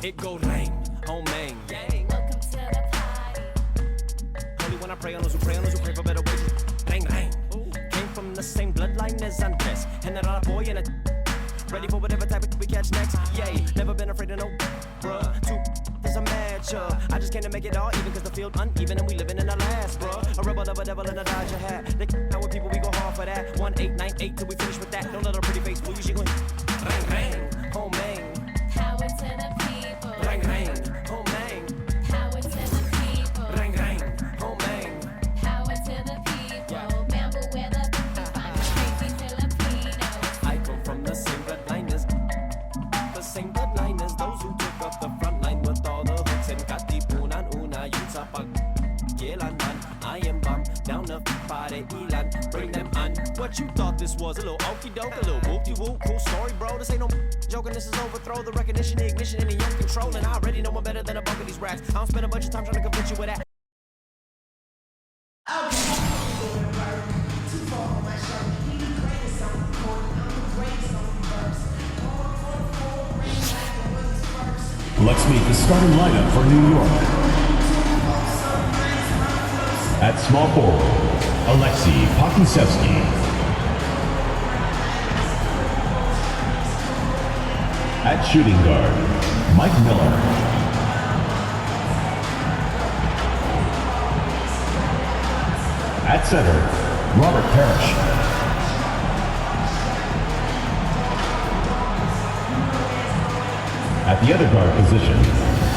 It go rain, home main. Welcome to the party. Only when I pray on those who pray for better wages. Rain, rain. Came from the same bloodline as Andres. And that other boy in a ready for whatever type of we catch next. Yay, never been afraid of no bruh. Two is a matchup. I just came to make it all even cause the field uneven and we living in the last, bruh. A rebel of a devil in a Dodger hat. They know with people we go hard for that. 1898 till we finish with that. Don't let her pretty face fool you. She going rain, rain, home main. Power to the people. Rain, rain, home main. Power to the people. Rain, rain, home main. Power to the people. Remember where the people find the crazy Filipinos. I come from the same bloodline as those who took up the front line with all the hooks and katipunan una yun sa pagkilanman. I am bomb down the party ilan, bring them on. What you thought this was, a little okie doke, a little whoop-de-whoop, cool story, bro. This ain't no joking, this is overthrow the recognition, the ignition, and the young control. And I already know I'm better than a bunch of these rats. I don't spend a bunch of time trying to convince you with that. Let's meet the starting lineup for New York. At small forward, Alexei Pokusevsky. At shooting guard, Mike Miller. At center, Robert Parrish. At the other guard position,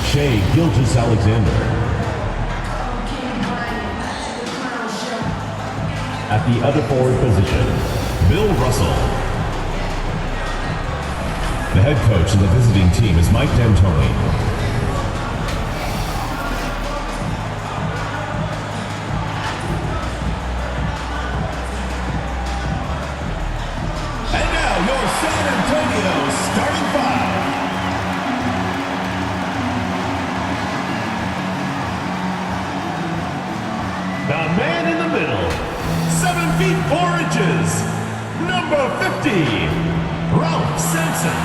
Shai Gilgeous-Alexander. At the other forward position, Bill Russell. The head coach of the visiting team is Mike D'Antoni. And now your San Antonio starting five. The man in the middle, 7 feet 4 inches, number 50, Ralph Sampson.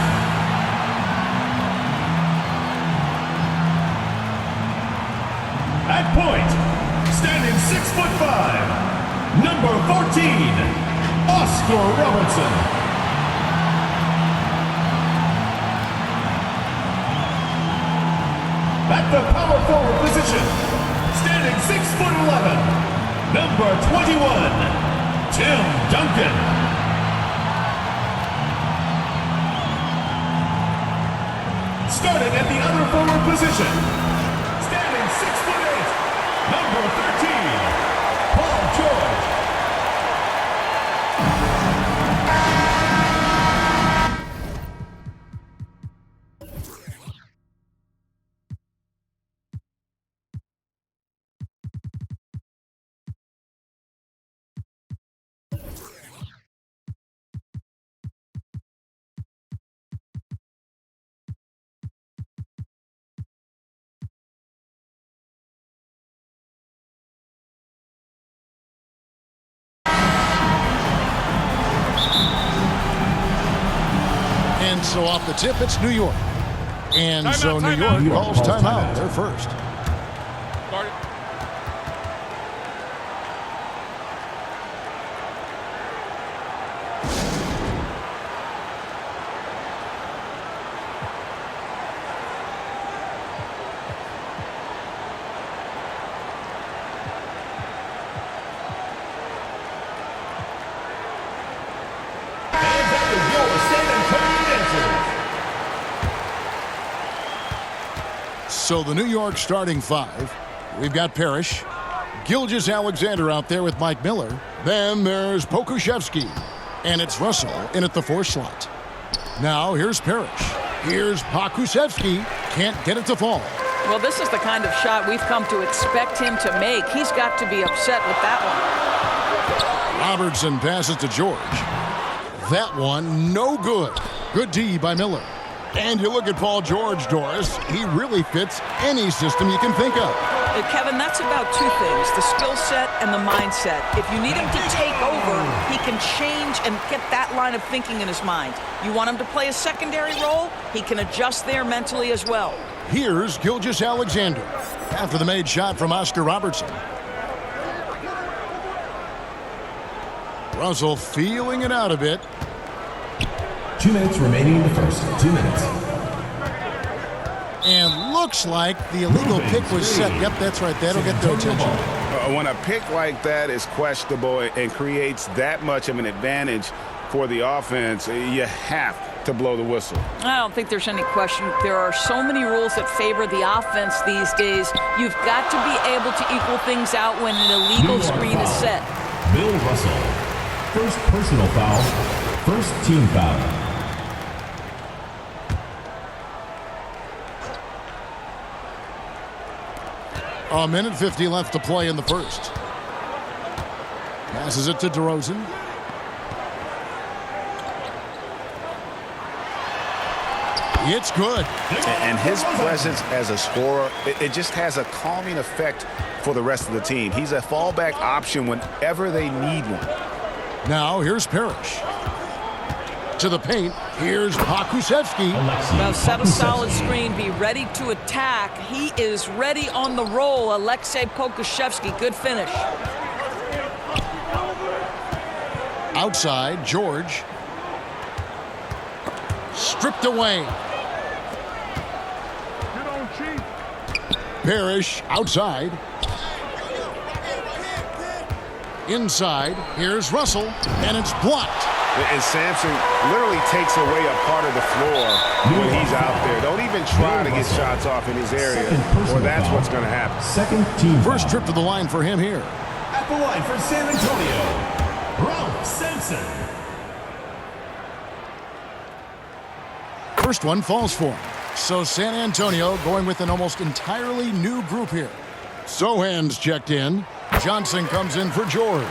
At point, standing 6'5", number 14, Oscar Robertson. At the power forward position, standing 6'11", number 21, Tim Duncan. Starting at the other forward position, standing 6'8", number 13, Paul George. And so off the tip, it's New York. And so New York calls timeout. They're first. So the New York starting five, we've got Parrish, Gilgeous-Alexander out there with Mike Miller. Then there's Pokusevsky, and it's Russell in at the 4 slot. Now here's Parrish. Here's Pokusevsky. Can't get it to fall. Well, this is the kind of shot we've come to expect him to make. He's got to be upset with that one. Robertson passes to George. That one, no good. Good D by Miller. And you look at Paul George, Doris, he really fits any system you can think of. Kevin, that's about two things, the skill set and the mindset. If you need him to take over, he can change and get that line of thinking in his mind. You want him to play a secondary role, he can adjust there mentally as well. Here's Gilgeous-Alexander after the made shot from Oscar Robertson. Russell feeling it out a bit. 2 minutes remaining in the first. 2 minutes. And looks like the illegal pick was set. Yep, that's right. That'll get their attention. When a pick like that is questionable and creates that much of an advantage for the offense, you have to blow the whistle. I don't think there's any question. There are so many rules that favor the offense these days. You've got to be able to equal things out when an illegal screen is set. Bill Russell. First personal foul. First team foul. A minute 50 left to play in the first. Passes it to DeRozan. It's good. And his presence as a scorer, it just has a calming effect for the rest of the team. He's a fallback option whenever they need one. Now here's Parrish. To the paint, here's Pokusevski. Now set a solid screen, be ready to attack. He is ready on the roll. Aleksej Pokusevski, good finish. Outside, George. Stripped away. Parrish outside. Inside, here's Russell, and it's blocked. And Sampson literally takes away a part of the floor when he's out there. Don't even try to get shots off in his area, or that's what's going to happen. Second team First foul. trip to the line for him here. At the line for San Antonio, Ralph Sampson. First one falls for him. So San Antonio going with an almost entirely new group here. Sohan's checked in. Johnson comes in for George.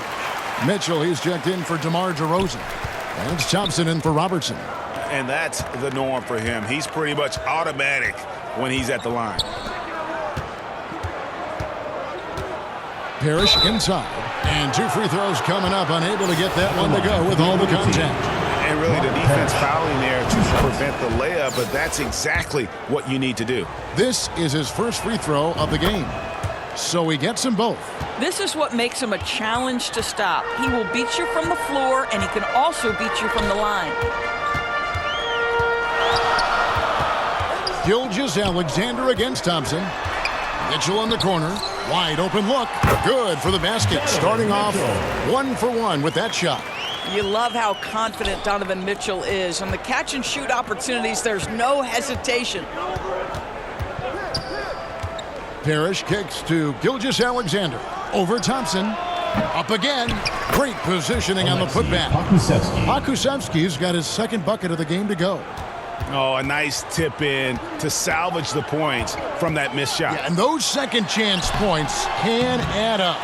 Mitchell, he's checked in for DeMar DeRozan. And it's Thompson in for Robertson. And that's the norm for him. He's pretty much automatic when he's at the line. Parrish inside. And 2 free throws coming up. Unable to get that one to go with all the contact. And really the defense fouling there to prevent the layup, but that's exactly what you need to do. This is his first free throw of the game. So he gets them both. This is what makes him a challenge to stop. He will beat you from the floor, and he can also beat you from the line. Gilgeous-Alexander against Thompson. Mitchell in the corner. Wide open look. Good for the basket. Starting off 1 for 1 with that shot. You love how confident Donovan Mitchell is. On the catch-and-shoot opportunities, there's no hesitation. Parrish kicks to Gilgeous-Alexander. Over Thompson. Up again. Great positioning on the putback. Pokusevski's got his second bucket of the game to go. Oh, a nice tip in to salvage the points from that missed shot. Yeah, and those second chance points can add up.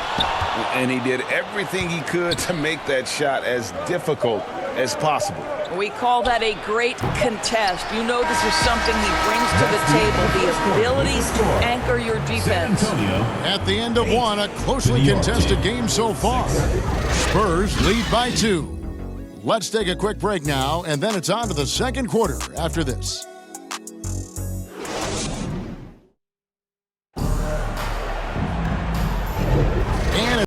And he did everything he could to make that shot as difficult as possible. We call that a great contest. You know this is something he brings to the table, the ability to anchor your defense. At the end of one, a closely contested game so far. Spurs lead by 2. Let's take a quick break now, and then it's on to the second quarter after this.